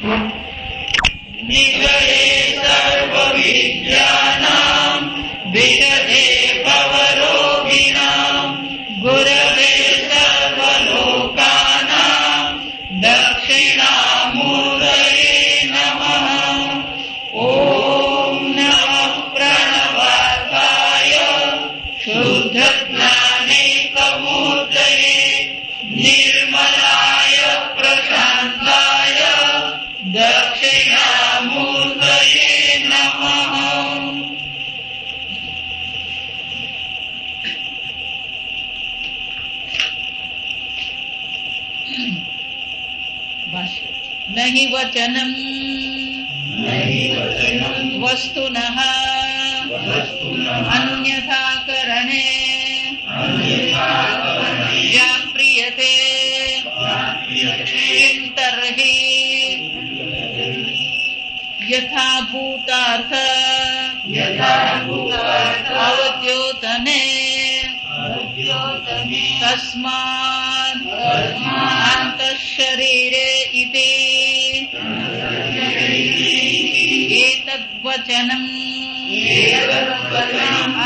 નિગળે સર્વવિદ્યાનાં વિશદે ભવરોગિણાં ગુરવે સર્વલોકાનાં દક્ષિણામૂર્તયે નમઃ. ઓમ નમઃ પ્रणवार्थाय શુદ્ધજ્ઞાનૈકમૂર્તયે નિર્મલાય પ્રશાંતાય દક્ષિણામૂર્તયે નમઃ. નહીં વચનમ વસ્તુનઃ અન્યથા કરણે વ્યાપ્રિયતે કિં તર્હિ યથાભૂતાર્થ અવદ્યોતને તસ્માદ અંતઃશરીરે ઇતિ એતદ્વચનમ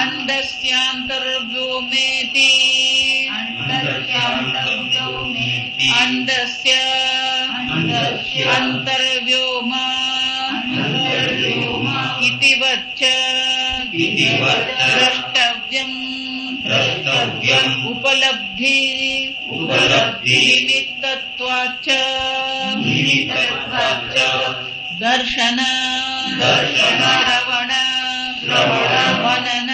અંડસ્યાંતર્વ્યોમેતિ અંડસ્ય અંતર્વ્યોમા ઇતિ વચ્ચ દ્રષ્ટવ્યમ ઉપલબ્ધિ નિમિત્તત્વાચ્ચ દર્શન શ્રવણ મનન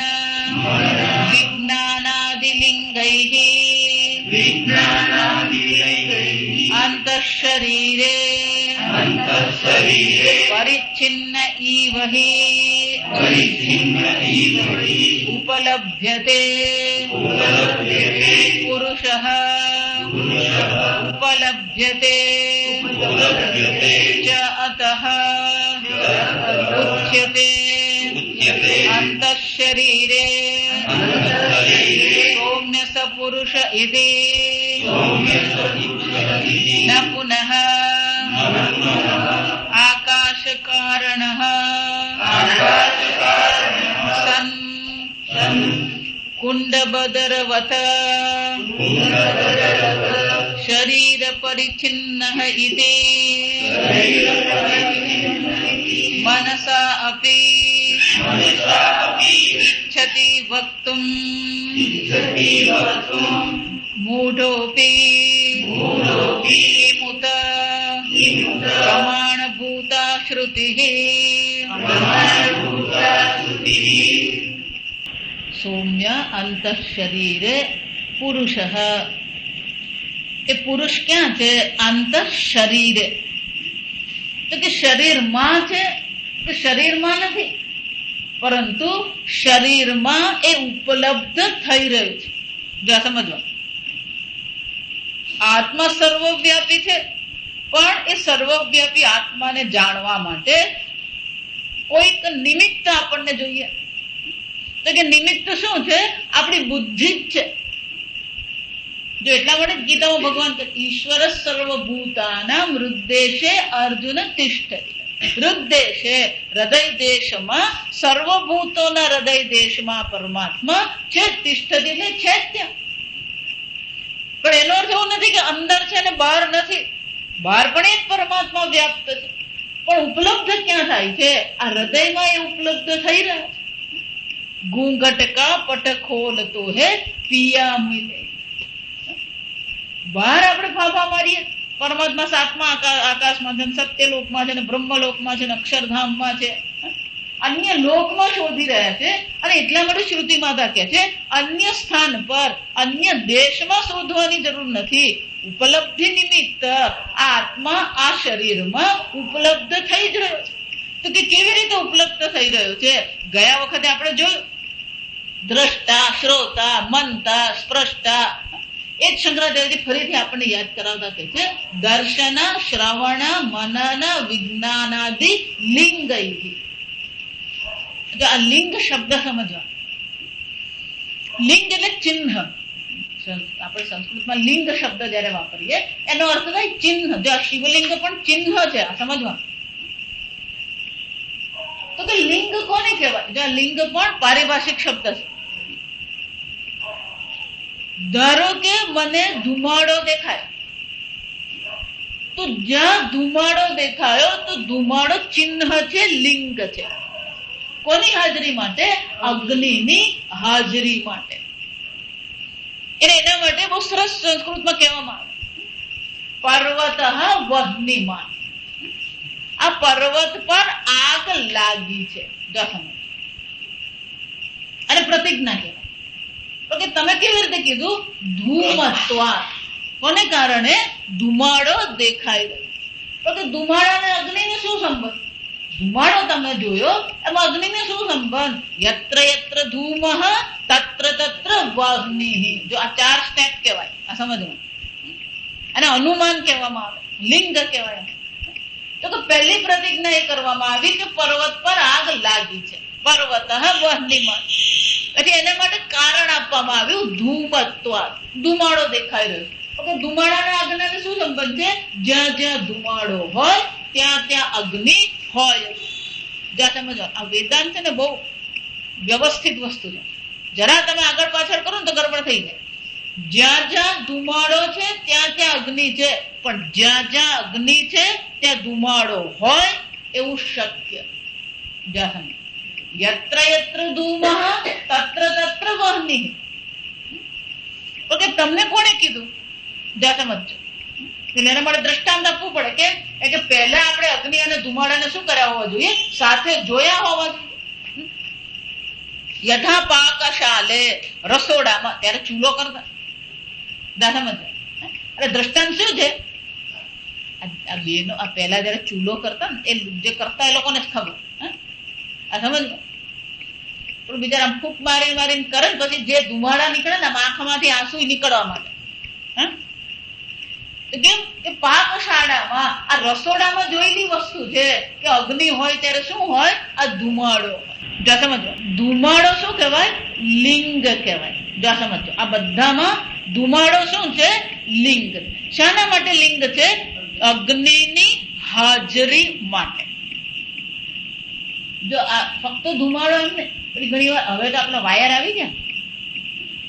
વિજ્ઞાનાદિલિંગૈઃ અંતઃશરીરે પરિચ્છિન્ન ઇવ હિ ઉપલભ્યતે પુરુષઃ ઉપલભ્યતે ચ અતઃ ઉચ્યતે અંતઃશરીરે સૌમ્ય સ પુરુષ ઇતિ ન પુનઃ આકાશકારણઃ સન કુંડબદરવત શરીર પરિચ્છિન્નઃ ઇતિ મનસા અપી ઇચ્છતિ વક્તુમ મૂઢોપી કિમુત પ્રમાણભૂતા શ્રુતિઃ. સૌમ્ય અંતઃશરીરે પુરુષ. એ પુરુષ ક્યાં છે? અંતઃશરીરે. તો કે શરીરમાં છે કે શરીરમાં નથી, પરંતુ શરીરમાં એ ઉપલબ્ધ થઈ રહ્યું છે. જો સમજવા, આત્મા સર્વવ્યાપી છે, પણ એ સર્વવ્યાપી આત્માને જાણવા માટે કોઈક નિમિત્ત આપણને જોઈએ. તો કે નિમિત્ત શું છે? આપણી બુદ્ધિ જ છે. જો એટલા માટે ગીતામાં ભગવાન કહે ઈશ્વર સર્વભૂતાનાં હૃદ્દેશે અર્જુન તિષ્ઠતિ. હૃદ્દેશે હૃદય દેશમાં, સર્વભૂતોના હૃદય દેશમાં પરમાત્મા છે. તિષ્ઠતિ એટલે છે ત્યાં. પણ એનો અર્થ એવો નથી કે અંદર છે ને બહાર નથી. બહાર પણ એ જ પરમાત્મા વ્યાપ્ત છે, પણ ઉપલબ્ધ ક્યાં થાય છે? આ હૃદયમાં એ ઉપલબ્ધ થઈ રહ્યા છે. ઘૂંઘટ કા પટ ખોલતો હે પિયા મિલે. બહાર આપણે ફાફા મારીએ, પરમાત્મા સાતમા આકાશમાં છે, સત્યલોકમાં છે, બ્રહ્મલોકમાં છે, અક્ષરધામમાં છે, અન્ય લોકમાં શોધી રહ્યા છે. અને એટલા માટે શ્રુતિ માતા કહે છે અન્ય સ્થાન પર, અન્ય દેશમાં શોધવાની જરૂર નથી. ઉપલબ્ધિ નિમિત્ત આત્મા આ શરીરમાં ઉપલબ્ધ થઈ જ રહ્યો છે. તો કે કેવી રીતે ઉપલબ્ધ થઈ રહ્યો છે? ગયા વખતે આપણે જોયું, દ્રષ્ટા, શ્રોતા, મનતા, સ્પૃષ્ટા. એ જ શંકરાચાર્યજી ફરીથી આપણને યાદ કરાવતા કહે છે દર્શન શ્રવણ મનન વિજ્ઞાનાદિ લિંગૈઃ. આ લિંગ શબ્દ સમજવા. લિંગ એટલે ચિહ્ન. આપણે સંસ્કૃતમાં લિંગ શબ્દ જયારે વાપરીએ એનો અર્થ થાય ચિહ્ન. જો આ શિવલિંગ પણ ચિહ્ન છે, આ સમજવા. તો કે લિંગ કોને કહેવાય? જો આ લિંગ પણ પારિભાષિક શબ્દ છે. ધારો કે મને ધુમાડો દેખાય, તો જ્યાં ધુમાડો દેખાયો તો ધુમાડો ચિહ્ન છે, લિંગ છે. કોની હાજરી માટે? અગ્નિની હાજરી માટે. એના માટે બહુ સરસ સંસ્કૃતમાં કહેવામાં આવે, પર્વત વહ્નિમાન. આ પર્વત પર આગ લાગી છે, અને પ્રતિજ્ઞા કહેવાય. તો કે તમે કેવી રીતે કીધું? ધૂમત્વાત. કોને કારણે? ધુમાડો દેખાઈ રહ્યો. તો કે ધુમાડા અને અગ્નિને શું સંબંધ? ધુમાડો તમે જોયો, એમાં અગ્નિને શું સંબંધ? યત્ર યત્ર ધૂમઃ તત્ર તત્ર વહ્નિઃ. જો આ 4 સ્ટેપ કહેવાય, આ સમજવું. અને અનુમાન કહેવામાં આવે, લિંગ કહેવાય. તો કે પહેલી પ્રતિજ્ઞા એ કરવામાં આવી કે પર્વત પર આગ લાગી છે, પર્વત વહ્નિમાન. પછી એના માટે કારણ આપવામાં આવ્યું ધૂમત્વાત, ધુમાડો દેખાઈ રહ્યો. ઓકે, ધુમાડાના અગ્નિને શું સંબંધ છે? જ્યાં જ્યાં ધુમાડો હોય ત્યાં ત્યાં અગ્નિ હોય. જ્યાં સમજો, આ વેદાંત છે ને બહુ વ્યવસ્થિત વસ્તુ છે. જરા તમે આગળ પાછળ કરો ને તો ગડબડ થઈ જાય. જ્યાં જ્યાં ધુમાડો છે ત્યાં ત્યાં અગ્નિ છે, પણ જ્યાં જ્યાં અગ્નિ છે ત્યાં ધુમાડો હોય એવું શક્ય. જ્યાં સમજો, યત્ર યત્ર ધૂમઃ તત્ર તત્ર વહ્નિઃ. ઓકે, તમને કોણે કીધું? જ્યાં સમજો, એના માટે દ્રષ્ટાંત આપવું પડે. કે પહેલા આપણે અગ્નિ અને ધુમાડાને શું કર્યા હોવા જોઈએ? સાથે જોયા હોવા જોઈએ. યથા પાકશાલે, રસોડામાં ત્યારે ચૂલો કરતા. એટલે દ્રષ્ટાંત શું છે? આ બેનો આ પહેલા જયારે ચૂલો કરતા ને, એ જે કરતા એ લોકોને જ ખબર. આ સમજ, પણ બિચારા ફૂંક મારી મારીને કરે ને પછી જે ધુમાડા નીકળે ને આંખમાંથી આંસુ નીકળવા માટે. કેમ કે પાકશાળામાં આ રસોડામાં જોયેલી વસ્તુ છે કે અગ્નિ હોય ત્યારે શું હોય? આ ધુમાડો હોય. જો સમજો, ધુમાડો શું કહેવાય? લિંગ કહેવાય. જો સમજો, આ બધામાં ધુમાડો શું છે? લિંગ. શાના માટે લિંગ છે? અગ્નિની હાજરી માટે. જો આ ફક્ત ધુમાડો એમ ને, ઘણી વાર હવે તો આપણે વાયર આવી ગયા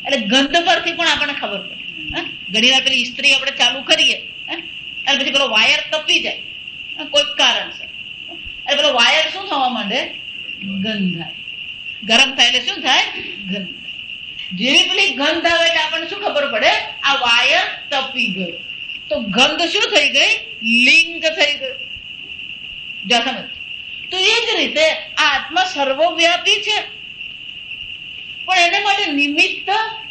એટલે ગંધ પરથી પણ આપણને ખબર પડે. ઘણી વાર પેલી ઇસ્ત્રી આપણે ચાલુ કરીએ અને પછી પેલો વાયર તપી જાય કોઈ કારણસર, એટલે પેલો વાયર શું થવા માંડે? ગંધાય. ગરમ થાય એટલે શું થાય? ગંધ. જેવી પેલી ગંધ આવે એટલે આપણને શું ખબર પડે? આ વાયર તપી ગયો. તો ગંધ શું થઈ ગઈ? લિંગ થઈ ગયું. જા સમજ. તો એ જ રીતે આ આત્મા સર્વવ્યાપી છે, પણ એને માટે નિમિત્ત,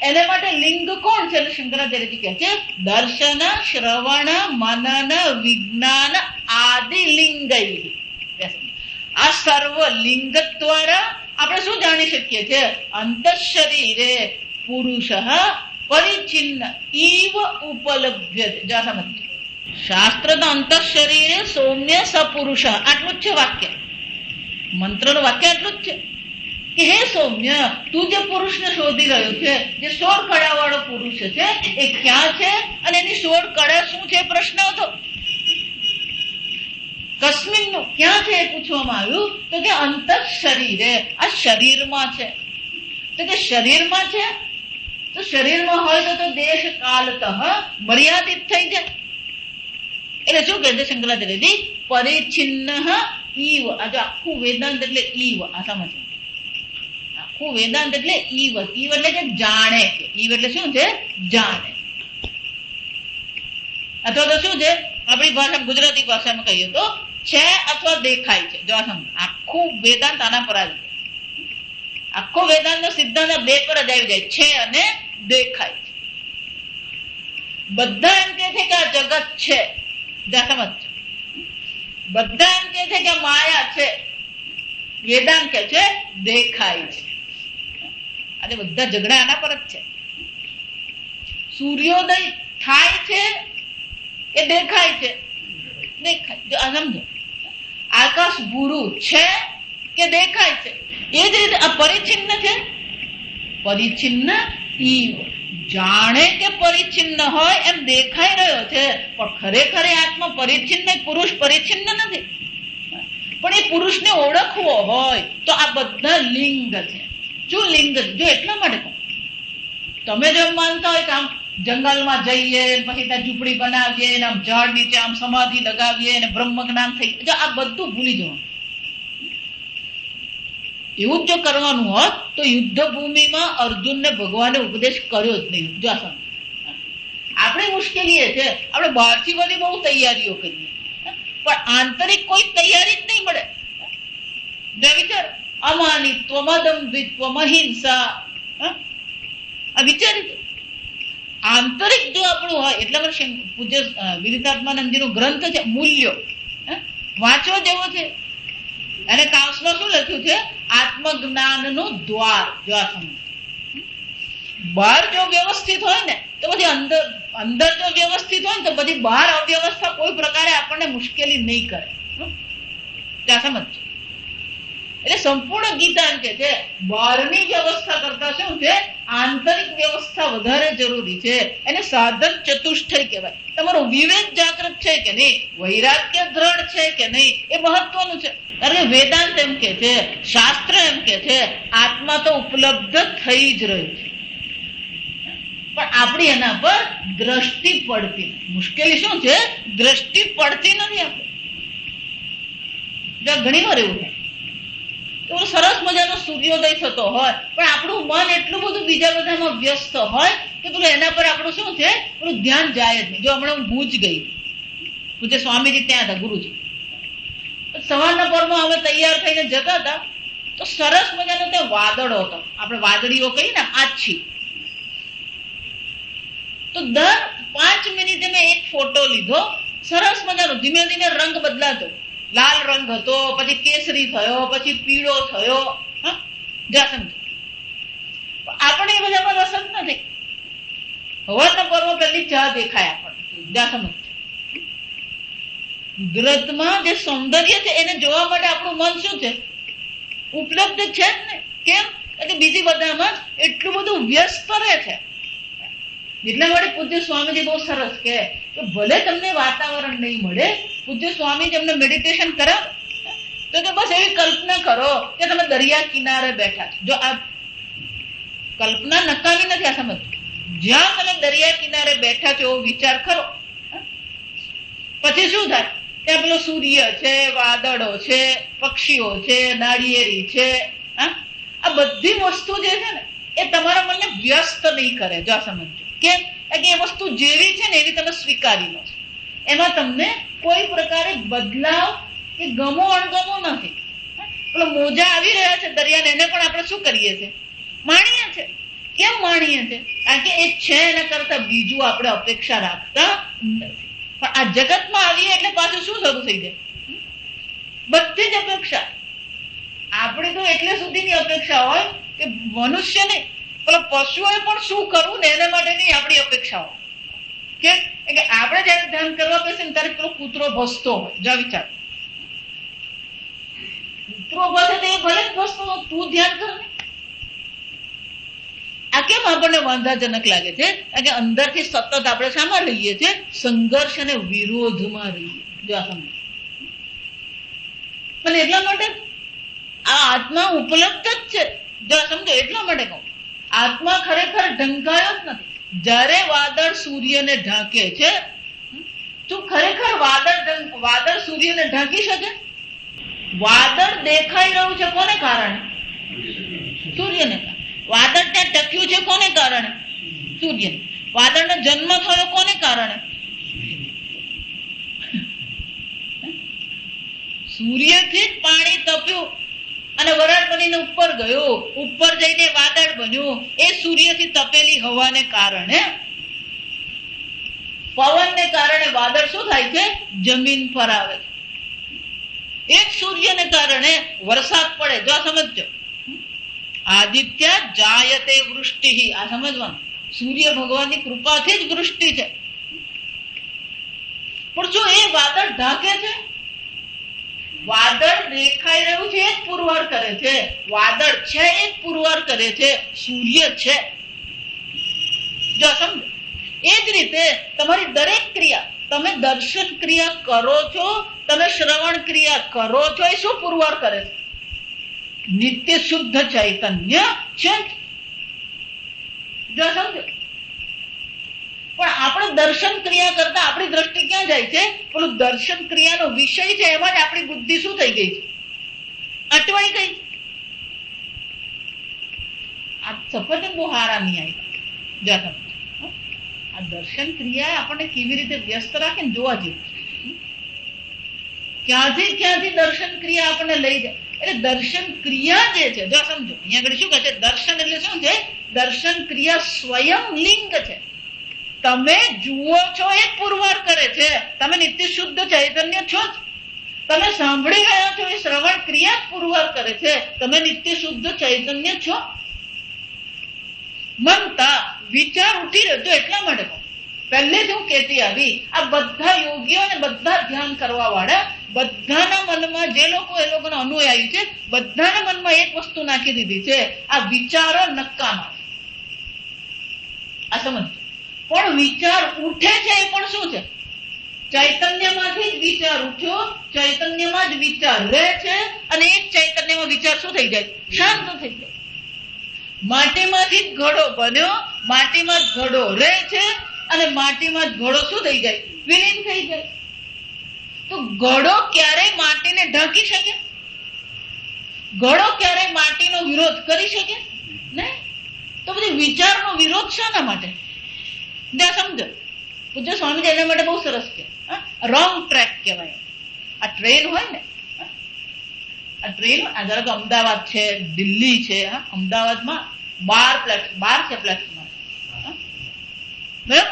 એને માટે લિંગ કોણ છે? એટલે શંકરાચાર્યજી કહે છે દર્શન શ્રવણ મનન વિજ્ઞાન આદિ લિંગૈ. આ સર્વ લિંગ દ્વારા આપણે શું જાણી શકીએ છીએ? અંતઃશરીરે પુરુષ પરિચ્છિન્ન ઇવ ઉપલભ્યતે. જા સમજ. શાસ્ત્ર તો અંતઃશરીરે સૌમ્ય સપુરુષ, આટલું જ છે વાક્ય. મંત્રનું વાક્ય આટલું જ છે કે હે સૌમ્ય, તું જે પુરુષને શોધી રહ્યો છે, જે 16 કળા વાળો પુરુષ છે, એ ક્યાં છે અને એની 16 કળા શું છે? પ્રશ્ન હતો. કસ્મિનનું ક્યાં છે એ પૂછવામાં આવ્યું. તો કે અંતઃ શરીરે, આ શરીરમાં છે. તો કે શરીરમાં છે, તો શરીરમાં હોય તો દેશ કાલતઃ મર્યાદિત થઈ જાય. એટલે શું કહે છે શંકરાચાર્યજી? પરિચ્છિન્ન ઈવ. આ જો આખું વેદાંત એટલે ઈવ. આ સમજ, આખું વેદાંત એટલે ઈવ. ઈવ એટલે કે જાણે. કે ઈવ એટલે શું છે? જાણે. અથવા તો શું છે આપણી ભાષા, ગુજરાતી ભાષામાં કહીએ તો છે અથવા દેખાય છે. જો સમજ, આખું વેદાંત આના પર આવી જાય. આખો વેદાંત નો સિદ્ધાંત 2 પર જ આવી જાય, છે અને દેખાય છે. બધા એમ કે છે કે આ જગત છે. સમજ, બધા એમ કે છે કે માયા છે. વેદાંત કે છે દેખાય છે. અને બધા ઝઘડા આના પર જ છે. સૂર્યોદય થાય છે એ દેખાય છે? દેખાય. જો આ સમજો, આકાશ ભૂરું છે કે દેખાય છે? એ જ રીતે આ પરિચ્છિન્ન છે. પરિચ્છિન્ન ઈવ. જાણે કે પરિચ્છિન્ન હોય એમ દેખાઈ રહ્યો છે, પણ ખરેખર આત્મા પરિચ્છિન્ન, પુરુષ પરિચ્છિન્ન નથી. પણ એ પુરુષને ઓળખવો હોય તો આ બધા લિંગ છે. શું લિંગ છે? જો એટલા માટે કહું, તમે જો માનતા હોય કે આમ જંગલમાં જઈએ, પછી ત્યાં ઝૂંપડી બનાવીએ, આમ ઝાડ નીચે આમ સમાધિ લગાવીએ અને બ્રહ્મ જ્ઞાન થઈ, જો આ બધું ભૂલી જવાનું. એવું જો કરવાનું હોત તો યુદ્ધ ભૂમિમાં અર્જુનને ભગવાને ઉપદેશ કર્યો જ નહીં. જો આપણી મુશ્કેલી એ છે, આપણે બહારથી બધી બહુ તૈયારીઓ કરીએ, પણ આંતરિક કોઈ તૈયારી જ નહીં મળે. વિચાર, અમાનિત્વ, મદંભિત્વ, અહિંસા, આ વિચારી આંતરિક જો આપણું હોય. એટલા માટે પૂજ્ય વિદિતાત્માનંદજીનો ગ્રંથ છે મૂલ્યો, વાંચવો જેવો છે. અને કાઉન્સમાં શું લખ્યું છે? આત્મજ્ઞાનનું દ્વાર. જો આ સમજ, બહાર જો વ્યવસ્થિત હોય ને તો પછી અંદર જો વ્યવસ્થિત હોય ને તો બધી બહાર અવ્યવસ્થા કોઈ પ્રકારે આપણને મુશ્કેલી નહીં કરે. ત્યાં સમજ. એટલે સંપૂર્ણ ગીતા એમ કે છે બહારની વ્યવસ્થા કરતા શું છે, આંતરિક વ્યવસ્થા વધારે જરૂરી છે. એને સાધન ચતુષ્ટય કહેવાય. તમારો વિવેક જાગૃત છે કે નહીં, વૈરાગ્ય દ્રઢ છે કે નહીં, એ મહત્વનું છે. કારણ કે વેદાંત એમ કે છે, શાસ્ત્ર એમ કે છે, આત્મા તો ઉપલબ્ધ થઈ જ રહ્યું છે, પણ આપણી એના પર દ્રષ્ટિ પડતી. મુશ્કેલી શું છે? દ્રષ્ટિ પડતી નથી. આપણે ઘણી વાર એવું થાય, સરસ મજાનો સૂર્યોદય થતો હોય, પણ આપણું મન એટલું બધું બીજા બધામાં વ્યસ્ત હોય કે પેલું એના પર આપણું શું છે, પેલું ધ્યાન જાય જ નહીં. જો હમણાં હું ભુજ ગઈ, પૂજ્ય સ્વામીજી ત્યાં હતા, ગુરુજી. સવારના પરમાં અમે તૈયાર થઈને જતા હતા તો સરસ મજાનો ત્યાં વાદળો હતો. આપણે વાદળીઓ કહીએ ને, આછી. તો દર 5 મિનિટે મેં એક ફોટો લીધો. સરસ મજાનો, ધીમે ધીમે રંગ બદલાતો. લાલ રંગ હતો, પછી કેસરી થયો, પછી પીળો થયો. આપણે એ બધામાં રસ જ નથી. હવાના પર્વ પહેલી ચા દેખાય આપણને. કુદરતમાં જે સૌંદર્ય છે એને જોવા માટે આપણું મન શું છે, ઉપલબ્ધ છે જ ને. કેમ? કે બીજી બધામાં એટલું બધું વ્યસ્ત રહે છે. એટલા માટે પૂજ્ય સ્વામીજી બહુ સરસ કે ભલે તમને વાતાવરણ નહીં મળે, પૂજ્ય સ્વામી જેમને મેડિટેશન કરાવે તો કે બસ એવી કલ્પના કરો કે તમે દરિયા કિનારે બેઠા છો. જો આ કલ્પના નકામી નથી, આ સમજ. જ્યાં તમે દરિયા કિનારે બેઠા છો એવો વિચાર કરો, પછી શું થાય? ત્યાં પેલો સૂર્ય છે, વાદળો છે, પક્ષીઓ છે, નાળિયેરી છે. આ બધી વસ્તુ જે છે ને એ તમારા મનને વ્યસ્ત નહીં કરે. જો આ સમજો. કેમ? કે એ વસ્તુ જેવી છે ને એવી તમે સ્વીકારી લો છો. એમાં તમને કોઈ પ્રકારે બદલાવ કે ગમો અણગમો નથી. પેલો મોજા આવી રહ્યા છે દરિયાને, એને પણ આપણે શું કરીએ છીએ? માણીએ છીએ. કેમ માણીએ છીએ? કારણ કે એ છે એના કરતા બીજું આપણે અપેક્ષા રાખતા નથી. પણ આ જગતમાં આવીએ એટલે પાછું શું શરૂ થઈ જાય? બધી જ અપેક્ષા. આપણી તો એટલે સુધીની અપેક્ષા હોય કે મનુષ્યને, પેલા પશુઓએ પણ શું કરવું ને એના માટેની આપણી અપેક્ષા હોય. કે આપણે જયારે ધ્યાન કરવા બેસે ને ત્યારે પેલો કૂતરો ભસતો હોય. જા વિચાર, કૂતરો ભસે તો એ ભલે જ ભસતો, તું ધ્યાન કર ને. આ કેમ આપણને વાંધાજનક લાગે છે? કારણ કે અંદરથી સતત આપણે શામાં રહીએ છીએ? સંઘર્ષ અને વિરોધમાં રહીએ. જો આ સમજ. અને એટલા માટે આ આત્મા ઉપલબ્ધ જ છે. જો આ સમજો. એટલા માટે કહું, આત્મા ખરેખર ઢંકાયો જ નથી. જ્યારે વાદળ સૂર્યને ઢાંકે છે, તું ખરેખર વાદળ સૂર્યને ઢાંકી શકે? વાદળ દેખાઈ રહ્યું છે કોને કારણે? સૂર્યને કારણે. વાદળ ત્યાં ટક્યું છે કોને કારણે? સૂર્યને. વાદળનો જન્મ થયો કોને કારણે? સૂર્યથી જ પાણી તપ્યું અને વરાળ બનીને ઉપર ગયું. ઉપર જઈને વાદળ બન્યું. એ સૂર્યથી તપેલી હવાને કારણે, પવનને કારણે વાદળ શું થાય છે? જમીન પર આવે. એ જ સૂર્યને કારણે વરસાદ પડે. જો આ સમજો. આદિત્ય જાયતે વૃષ્ટિ. આ સમજવાનું. સૂર્ય ભગવાનની કૃપાથી જ વૃષ્ટિ છે. પણ જો એ વાદળ ઢાંકે છે, વાદળ દેખાઈ રહ્યું છે એ જ પુરવાર કરે છે. વાદળ છે એ જ પુરવાર કરે છે. સૂર્ય છે. જો સમજો. એ જ રીતે તમારી દરેક ક્રિયા, તમે દર્શન ક્રિયા કરો છો, તમે શ્રવણ ક્રિયા કરો છો, એ શું પુરવાર કરે છે? નિત્ય શુદ્ધ ચૈતન્ય છે. જો સમજો. પણ આપણે દર્શન ક્રિયા કરતા આપણી દ્રષ્ટિ ક્યાં જાય છે? પેલું દર્શન ક્રિયાનો વિષય છે એમાં જ આપણી બુદ્ધિ શું થઈ ગઈ છે? અટવાઈ ગઈ. આ સફરજન બહુ હારા નહીં આવી. જો સમજો. આ દર્શન ક્રિયા આપણને કેવી રીતે વ્યસ્ત રાખે ને જોવા જેવું. ક્યાંથી દર્શન ક્રિયા આપણને લઈ જાય. એટલે દર્શન ક્રિયા જે છે, જો સમજો, અહીંયા આગળ શું કહે છે? દર્શન એટલે શું છે? દર્શન ક્રિયા સ્વયં લિંગ છે. તમે જુઓ છો એ પુરવાર કરે છે. તમે નિત્ય શુદ્ધ ચૈતન્ય છો જ. તમે સાંભળી રહ્યા છો એ શ્રવણ ક્રિયા પુરવાર કરે છે. તમે નિત્ય શુદ્ધ ચૈતન્ય છો. મનતા વિચાર ઉઠી રહ્યો છો એટલા માટે પહેલેથી હું કહેતી આવી, આ બધા યોગીઓ ને બધા ધ્યાન કરવા વાળા બધાના મનમાં જે લોકો એ લોકોને અનુયાયી છે, બધાના મનમાં એક વસ્તુ નાખી દીધી છે, આ વિચારો નકામા. આ સમજ. પણ વિચાર ઉઠે છે એ પણ શું છે? ચૈતન્યમાંથી જ વિચાર ઉઠ્યો, ચૈતન્યમાં જ વિચાર રહે છે, અને એ જ ચૈતન્યમાં વિચાર શું થઈ જાય? શાંત થઈ જાય. માટીમાંથી જ ઘડો બન્યો, માટીમાં જ ઘડો રહે છે, અને માટીમાં જ ઘડો શું થઈ જાય? વિલીન થઈ જાય. તો ઘડો ક્યારેય માટીને ઢાંકી શકે? ઘડો ક્યારેય માટીનો વિરોધ કરી શકે નહીં. તો બધી વિચારનો વિરોધ શાના માટે? સમજો. પૂજ્ય સ્વામીજી એના માટે બહુ સરસ કે રોંગ ટ્રેક કહેવાય. આ ટ્રેન હોય ને, આ ટ્રેન ધારો કે અમદાવાદ છે, દિલ્હી છે, અમદાવાદમાં 12 છે પ્લેટફોર્મ. બરાબર.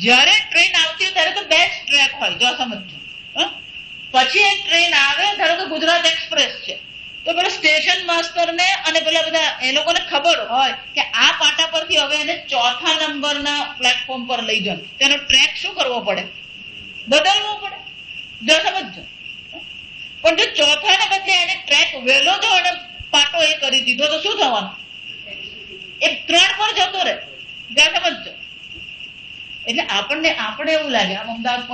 જયારે ટ્રેન આવતી હોય ત્યારે તો 2 ટ્રેક હોય. જો સમજો. પછી એક ટ્રેન આવે, ધારો કે ગુજરાત એક્સપ્રેસ છે, તો પેલા સ્ટેશન માસ્ટર ને અને પેલા બધા એ લોકોને ખબર હોય કે આ પાટા પરથી હવે એને 4થા નંબરના પ્લેટફોર્મ પર લઈ જાવ, તેનો ટ્રેક શું કરવો પડે? બદલવો પડે. જો સમજો. પણ જો 4થા ને બદલે એને ટ્રેક વહેલો જો એને પાટો એ કરી દીધો તો શું થવાનું? એ 3 પર જતો રહે. જો સમજો. એટલે આપણે એવું લાગે આમ અમદાવાદ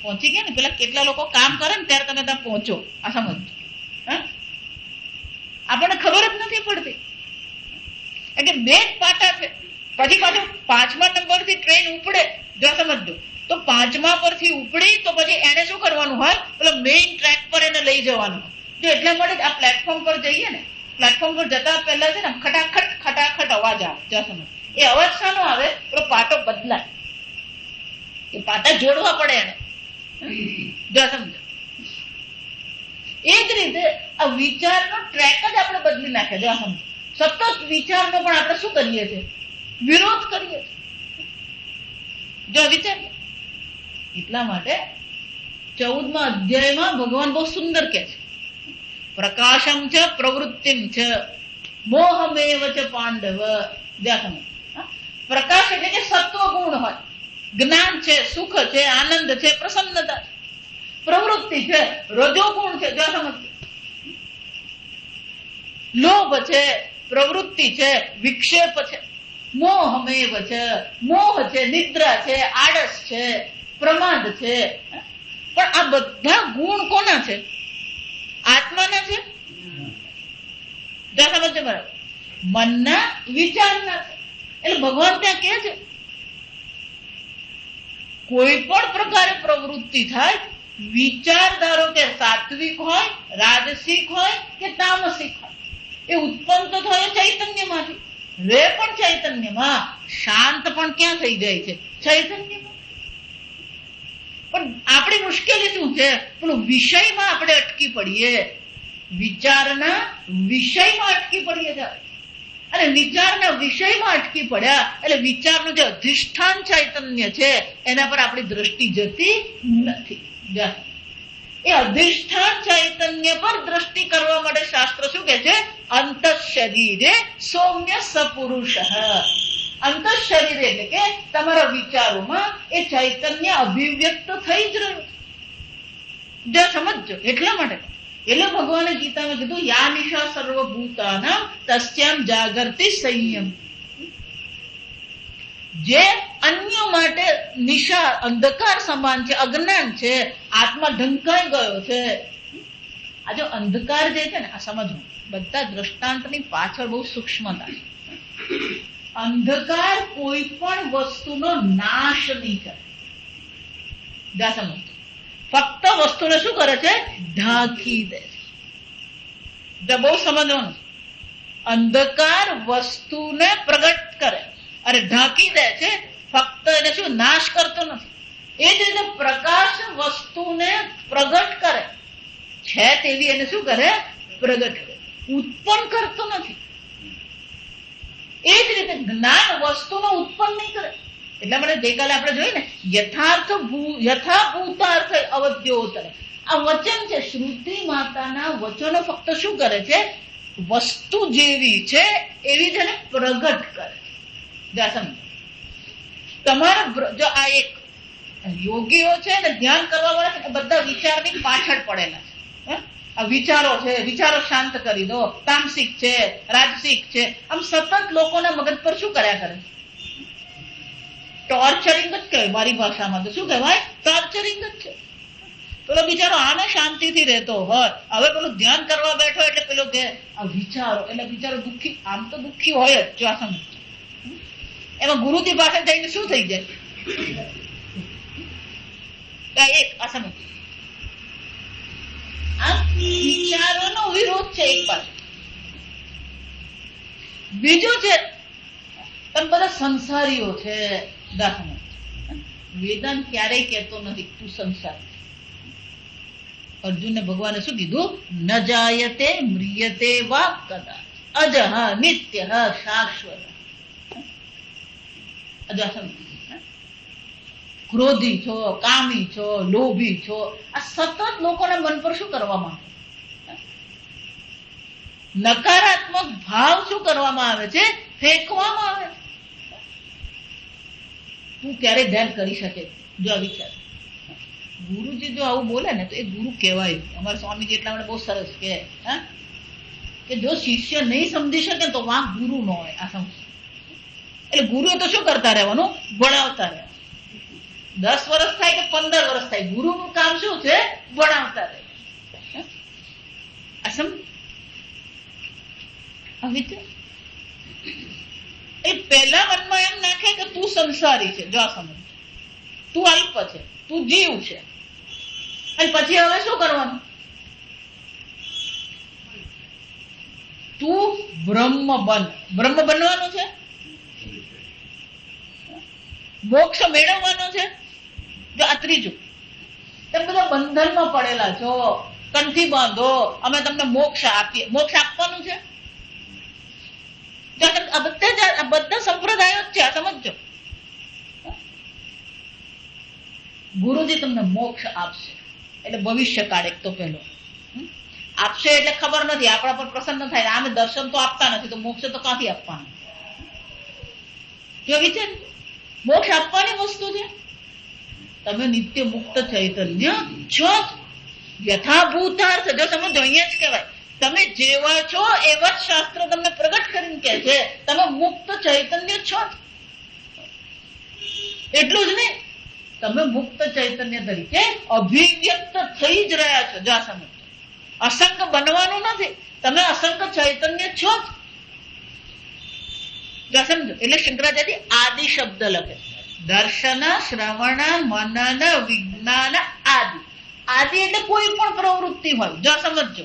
પહોંચી ગયા ને, પેલા કેટલા લોકો કામ કરે ને ત્યારે તમે ત્યાં પહોંચો. આ સમજો. આપણને ખબર જ નથી પડતી. એટલે 2 જ પાટા છે. પછી પાછું 5મા નંબરથી ટ્રેન ઉપડે. જો સમજો. તો 5મા પરથી ઉપડી તો પછી એને શું કરવાનું હોય? પેલો મેઇન ટ્રેક પર એને લઈ જવાનું. જો એટલા માટે આ પ્લેટફોર્મ પર જઈએ ને, પ્લેટફોર્મ પર જતા પહેલા છે ને ખટાખટ અવાજ આવે. જો સમજો. એ અવાજ શાનો આવે? પેલો પાટો બદલાય. એ પાટા જોડવા પડે એને. જો સમજો. એ જ રીતે આ વિચારનો ટ્રેક જ આપણે બદલી નાખે. જો સમજો. સતત વિચારનો પણ આપણે શું કરીએ છીએ? વિરોધ કરીએ છીએ. જો વિચાર. એટલા માટે 14મા અધ્યાયમાં ભગવાન બહુ સુંદર કહે છે, પ્રકાશમ છે પ્રવૃત્તિમ છે મોહમેવ ચ પાંડવ. પ્રકાશ એટલે કે સત્વ ગુણ હોય, જ્ઞાન છે, સુખ છે, આનંદ છે, પ્રસન્નતા છે. પ્રવૃત્તિ છે રજોગુણ છે. જો સમજ. લોભ છે, પ્રવૃત્તિ છે, વિક્ષેપ છે. મોહમેવ છે, મોહ છે, નિદ્રા છે, આળસ છે, પ્રમાદ છે. પણ આ બધા ગુણ કોના છે? આત્માના છે. સમજ બરાબર. મનના, વિચારના છે. એટલે ભગવાન ત્યાં કે છે કોઈ પણ પ્રકારે પ્રવૃત્તિ થાય, વિચાર ધારો કે સાત્વિક હોય, રાજસિક હોય કે તામસિક હોય, એ ઉત્પન્ન તો થયો ચૈતન્યમાંથી, રે પણ ચૈતન્યમાં, શાંત પણ ક્યાં થઈ જાય છે? ચૈતન્યમાં. પણ આપણી મુશ્કેલી શું છે? પેલું વિષયમાં આપણે અટકી પડીએ, વિચારના વિષયમાં અટકી પડીએ છીએ. અને વિચારના વિષયમાં અટકી પડ્યા એટલે વિચારનું જે અધિષ્ઠાન ચૈતન્ય છે એના પર આપણી દ્રષ્ટિ જતી નથી. એ અધિષ્ઠાન ચૈતન્ય પર દ્રષ્ટિ કરવા માટે શાસ્ત્ર શું કે છે? અંતઃશરીરે સૌમ્ય સપુરુષ. અંતઃશરીર એટલે કે તમારા વિચારોમાં એ ચૈતન્ય અભિવ્યક્ત થઈ જ રહ્યું. જો સમજો. એટલા માટે એટલે ભગવાને ગીતામાં કીધું યા નિશા સર્વભૂતાનાં તસ્યામ જાગર્તિ સંયમ. જે અન્યો માટે નિશા અંધકાર સમાન છે, અજ્ઞાન છે, આત્મા ઢંકાઈ ગયો છે. આ જો અંધકાર જે છે ને, આ સમજવું, બધા દ્રષ્ટાંતની પાછળ બહુ સૂક્ષ્મતા છે. અંધકાર કોઈ પણ વસ્તુનો નાશ નહીં કરે. સમજ, ફક્ત વસ્તુને શું કરે છે? ઢાંકી દે છે. બહુ સમજવાનું. અંધકાર વસ્તુને પ્રગટ કરે અને ઢાંકી દે છે, ફક્ત એને શું નાશ કરતો નથી. એ જ રીતે પ્રકાશ વસ્તુને પ્રગટ કરે છે, તેવી એને શું કરે? પ્રગટ કરે, ઉત્પન્ન કરતો નથી. એ જ રીતે જ્ઞાન વસ્તુનો ઉત્પન્ન નહીં કરે. એટલા માટે ગઈકાલે આપણે જોઈએ ને, યથાભૂતાર્થ અવદ્યોતરે, આ વચન છે. શ્રુતિ માતાના વચનો ફક્ત શું કરે છે? વસ્તુ જેવી છે એવી જ એને પ્રગટ કરે. તમારા જો આ એક યોગીઓ છે ને, ધ્યાન કરવા વાળા છે, બધા વિચારની પાછળ પડેલા છે. આ વિચારો છે, વિચારો શાંત કરી દો. તામસિક છે, રાજસિક છે, આમ સતત લોકોના મગજ પર શું કર્યા કરે? ટોર્ચરિંગ જ કહેવાય. મારી ભાષામાં તો શું કહેવાય? ટોર્ચરિંગ જ છે. પેલો બિચારો આને શાંતિથી રહેતો હોય, હવે પેલું ધ્યાન કરવા બેઠો એટલે પેલો કે આ વિચારો, એટલે બિચારો દુઃખી, આમ તો દુઃખી હોય જ. જો આ એમાં ગુરુજી પાસે જઈને શું થઈ જાય? એક અસમજ. આ વિચારોનો વિરોધ છે એક બાજુ. બીજું છે, તમે બધા સંસારીઓ છે. વેદાંત ક્યારેય કહેતો નથી તું સંસાર. અર્જુનને ભગવાને શું કીધું? ન જાયતે મ્રિયતે વા કદા અજહ નિત્ય શાશ્વત. ક્રોધી છો, કામી છો, લોભી છો, આ સતત લોકોના મન પર શું કરવામાં આવે? નકારાત્મક ભાવ શું કરવામાં આવે છે? ફેંકવામાં આવે. તું ક્યારે ધ્યાન કરી શકે? જો આ વિચાર, ગુરુજી જો આવું બોલે ને તો એ ગુરુ કહેવાય. અમારા સ્વામીજી એટલા માટે બહુ સરસ કે જો શિષ્ય નહીં સમજી શકે તો વાંક ગુરુ નો હોય. આ સમજ. એટલે ગુરુએ તો શું કરતા રહેવાનું? ભણાવતા રહેવાનું. 10 વર્ષ થાય કે 15 વર્ષ થાય, ગુરુનું કામ શું છે? ભણાવતા રહે. એ પહેલા મનમાં એમ નાખે કે તું સંસારી છે. જો આ સમજ, તું અલ્પ છે, તું જીવ છે. અને પછી હવે શું કરવાનું? તું બ્રહ્મ બન. બ્રહ્મ બનવાનું છે, મોક્ષ મેળવવાનો છે. જો આ ત્રીજું, તમે બધા બંધનમાં પડેલા છો, કંઠી બાંધો, અમે તમને મોક્ષ આપીએ. મોક્ષ આપવાનું છે. બધા સંપ્રદાયો જ છે. આ સમજો, ગુરુજી તમને મોક્ષ આપશે એટલે ભવિષ્ય કાળ એક તો પહેલો આપશે એટલે ખબર નથી, આપણા પર પ્રસન્ન થાય. આમે દર્શન તો આપતા નથી તો મોક્ષ તો ક્યાંથી આપવાનું? જો વિચાર, મોક્ષ આપવાની વસ્તુ છે. તમે નિત્ય મુક્ત ચૈતન્ય છો. યથાભૂતાર્થ, જો સમજો, અહીંયા જ કહેવાય તમે જેવા છો એવા જ શાસ્ત્ર તમને પ્રગટ કરીને કહે છે તમે મુક્ત ચૈતન્ય છો. એટલું જ નહીં, તમે મુક્ત ચૈતન્ય તરીકે અભિવ્યક્ત થઈ જ રહ્યા છો. જો સમજ, અસંગ બનવાનું નથી, તમે અસંગ ચૈતન્ય છો જ. જો સમજો, એટલે શંકરાચાર્ય આદિ શબ્દ લખે. દર્શન, શ્રવણ, મનન, વિજ્ઞાન, આદિ. આદિ એટલે કોઈ પણ પ્રવૃત્તિ હોય. જો સમજો,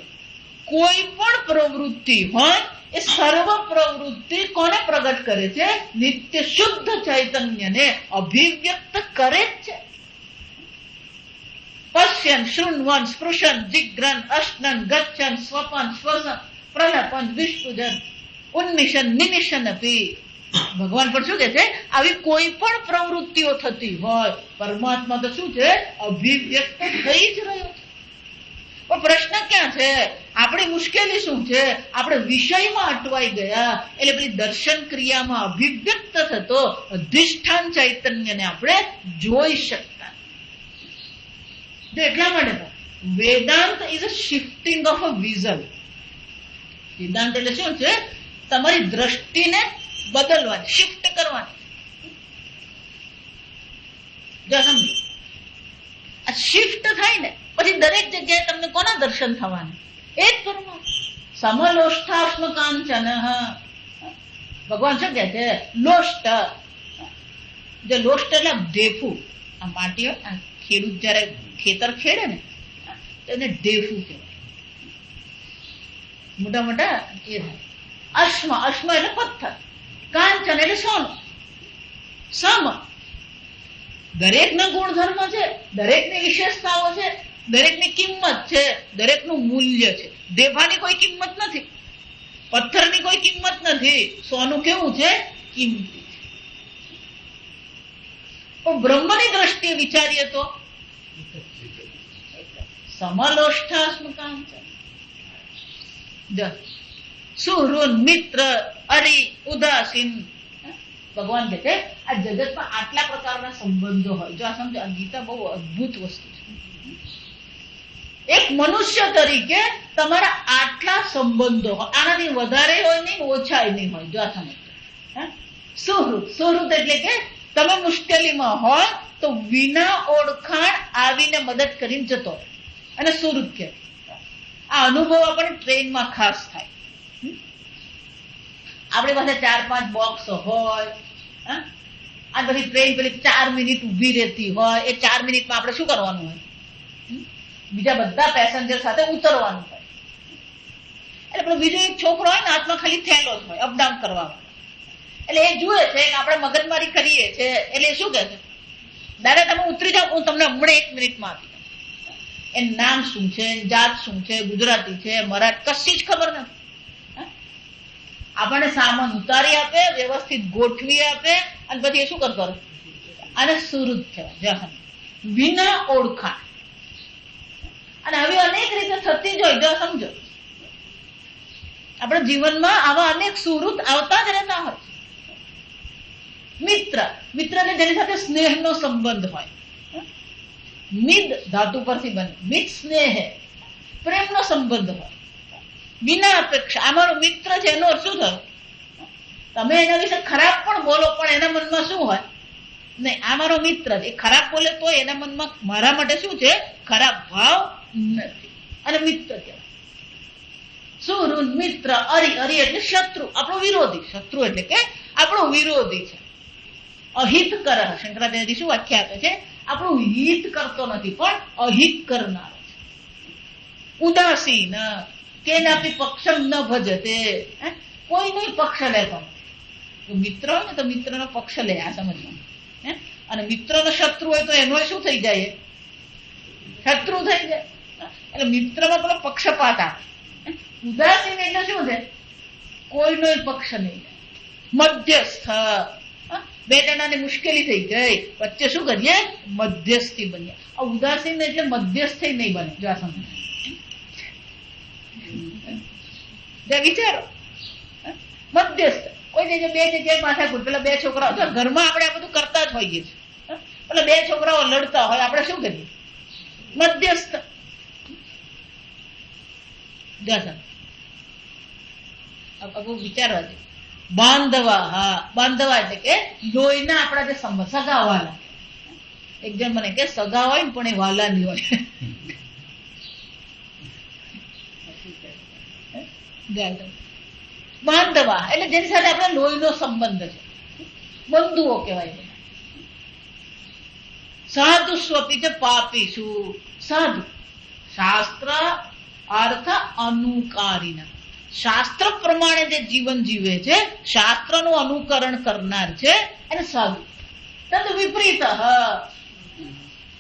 કોઈ પણ પ્રવૃત્તિ હોય એ સર્વ પ્રવૃત્તિ કોને પ્રગટ કરે છે? નિત્ય શુદ્ધ ચૈતન્યને અભિવ્યક્ત કરે જ છે. પશ્યન, શૃણવન, સ્પૃશન, જિગ્રન, અશ્નન, ગચ્છન, સ્વપન, સ્વસન, પ્રલપન, વિષ્ણુજન, ઉન્મિશન, નિમિશન અપી. ભગવાન પણ શું કે છે? આવી કોઈ પણ પ્રવૃત્તિઓ થતી હોય, પરમાત્મા તો શું છે? અભિવ્યક્ત થઈ જ રહ્યો છે. પણ પ્રશ્ન ક્યાં છે? આપણી મુશ્કેલી શું છે? આપણે વિષયમાં અટવાઈ ગયા. એટલે પેલી દર્શન ક્રિયામાં અભિવ્યક્ત થતો અધિષ્ઠાન ચૈતન્યને આપણે જોઈ શકતા. એટલા માટે Vedanta is a shifting of a vision. Vedanta એટલે શું છે? તમારી દ્રષ્ટિને બદલવાની, શિફ્ટ કરવાની. જો સમજો, આ શિફ્ટ થાય ને પછી દરેક જગ્યાએ તમને કોના દર્શન થવાના? એ જ પરમાત્મા. સમલોષ્ઠાશ્મ કાંચન. ભગવાન શું કહે છે? લોષ્ટ. જે લોષ્ટ એટલે ઢેફું. આ માટીઓ, ખેડૂત જયારે ખેતર ખેડે ને તેને ઢેફું કહેવાય. મોટા મોટા એ થાય. અશ્મ, અશ્મ એટલે પથ્થર. કાંચન એટલે સોનું. સમ, દરેકના ગુણધર્મ છે, દરેકની વિશેષતાઓ છે, દરેકની કિંમત છે, દરેકનું મૂલ્ય છે. દેભાની કોઈ કિંમત નથી, પથ્થરની કોઈ કિંમત નથી. સોનું કેવું છે? કિંમતી છે. પણ બ્રહ્મની દ્રષ્ટિએ વિચારીએ તો સમલોષ્ઠાસ્મ કાંચન. સુહૃદ, મિત્ર, અરી, ઉદાસીન. ભગવાન કહે છે આ જગતમાં આટલા પ્રકારના સંબંધો હોય. જો આ સમજો, આ ગીતા બહુ અદભુત વસ્તુ છે. એક મનુષ્ય તરીકે તમારા આટલા સંબંધો હોય, આનાથી વધારે હોય નહીં, ઓછા નહીં હોય. જો આ સમજો. સુહૃદ, સુહૃદ એટલે કે તમે મુશ્કેલીમાં હોય તો વિના ઓળખાણ આવીને મદદ કરીને જતો હોય, અને સુહૃદ કહેવાય. આ અનુભવ આપણને ટ્રેનમાં ખાસ થાય. આપણી પાસે 4-5 બોક્સ હોય, આ બધી ટ્રેન પેલી 4 મિનિટ ઉભી રહેતી હોય, એ 4 મિનિટમાં આપણે શું કરવાનું હોય? બીજા બધા પેસેન્જર સાથે ઉતરવાનું હોય. એટલે પેલો બીજો એક છોકરો હોય ને, હાથમાં ખાલી થેલો જ હોય, અપડાઉન કરવા. એટલે એ જુએ છે કે આપણે મગજમારી કરીએ છે, એટલે શું કહે છે? દાદા તમે ઉતરી જાઓ, હું તમને હમણાં 1 મિનિટમાં આપી દઉં. એનું નામ શું છે, જાત શું છે, ગુજરાતી છે, મરાઠી, કશી જ ખબર નથી. આપણને સામાન ઉતારી આપે, વ્યવસ્થિત ગોઠવી આપે, અને પછી એ શું કરતો? અને સુહૃદ કહેવાય. વિના ઓળખાણ. અને આવી અનેક રીતે થતી જ હોય. જો સમજો, આપણા જીવનમાં આવા અનેક સુહૃદ આવતા જ રહેતા હોય. મિત્ર, મિત્રને જેની સાથે સ્નેહનો સંબંધ હોય. મિદ ધાતુ પરથી બને. મિત સ્નેહ, પ્રેમનો સંબંધ હોય. વિના અપેક્ષા. અમારો મિત્ર છે એનો અર્થ શું થયો? તમે એના વિશે ખરાબ પણ બોલો, પણ એના મનમાં શું હોય? નહીં, આ મારો મિત્ર છે. એ ખરાબ બોલે તો એના મનમાં મારા માટે શું છે? ખરાબ ભાવ નથી. અને મિત્ર કહેવાય. સુહૃદ, મિત્ર, અરી, અરી એટલે શત્રુ, આપણો વિરોધી. શત્રુ એટલે કે આપણો વિરોધી છે. અહિત કર. શંકરાચાર્યજી શું વ્યાખ્યા આપે છે? આપણું હિત કરતો નથી, પણ અહિત કરનારો છે. ઉદાસીન, કેનાપી પક્ષમ ન ભજતે. કોઈ નહીં પક્ષ લેતો. મિત્ર હોય ને તો મિત્રનો પક્ષ લે, આ સમજવાનું. અને મિત્રનો શત્રુ હોય તો એનો શું થઈ જાય? શત્રુ થઈ જાય. એટલે મિત્રમાં પેલો પક્ષપાત આપે. ઉદાસીન એટલે શું છે? કોઈનો પક્ષ નહીં. મધ્યસ્થ, બે જણાને મુશ્કેલી થઈ ગઈ, વચ્ચે શું કરીએ? મધ્યસ્થી બનીએ. આ ઉદાસીન એટલે મધ્યસ્થ નહીં બને. જો આ સમજ વિચારો. મધ્યસ્થ કોઈ બે જગ્યાએ માથાકૂટ. પેલા 2 છોકરાઓ, ઘરમાં આપણે આ બધું કરતા જ હોઈએ છીએ. પેલા 2 છોકરાઓ લડતા હોય, આપણે શું કરીએ? મધ્યસ્થ. વિચારવા દે. બાંધવા. હા, બાંધવા એટલે કે લોહીના આપણા જે સગા વાલા. એક જણ મને કે સગા હોય ને પણ એ વાલા નહીં હોય. બાંધવા એટલે જેની સાથે આપણે લોહીનો સંબંધ છે, બંધુઓ કહેવાય. સાધુ સ્વપી છે પાપીશું. સાધુ, શાસ્ત્ર અર્થ અનુકારીના. શાસ્ત્ર પ્રમાણે જે જીવન જીવે છે, શાસ્ત્રનું અનુકરણ કરનાર છે, અને સાધુ. તદ વિપરીત,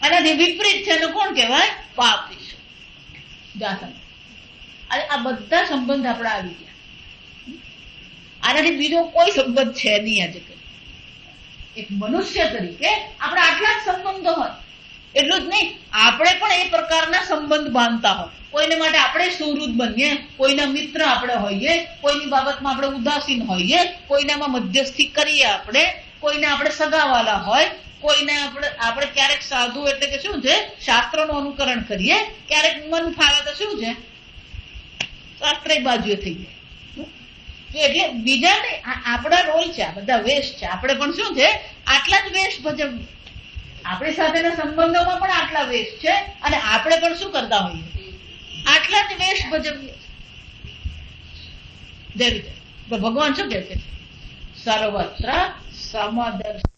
આનાથી વિપરીત છે એનું કોણ કહેવાય? પાપીશું. આ બધા સંબંધ આપણા આવી ગયા. આનાથી બીજો કોઈ સંબંધ છે નહીં. આજે એક મનુષ્ય તરીકે આપણે આટલા જ સંબંધો હોય. એટલું જ નહીં, આપણે પણ એ પ્રકારના સંબંધ બાંધતા હોય. કોઈને માટે આપણે સુહૃદ બનીએ, કોઈના મિત્ર આપણે હોઈએ, કોઈની બાબતમાં આપણે ઉદાસીન હોઈએ, કોઈનામાં મધ્યસ્થી કરીએ આપણે, કોઈને આપણે સગાવાલા હોય, કોઈને આપણે ક્યારેક સાધુ એટલે કે શું છે? શાસ્ત્રનું અનુકરણ કરીએ. ક્યારેક મન ફાવે તો શું છે? શાસ્ત્ર બાજુએ થઈ જાય. એટલે બીજાને આપણા રોલ છે, આ બધા વેશ છે. આપણે પણ શું છે? આટલા જ વેશ ભજવીએ. આપણી સાથેના સંબંધોમાં પણ આટલા વેશ છે અને આપણે પણ શું કરતા હોઈએ, આટલા જ વેશ ભજવીએ. જેવી રીતે ભગવાન શું કહે છે, સર્વત્ર સમદર્શિ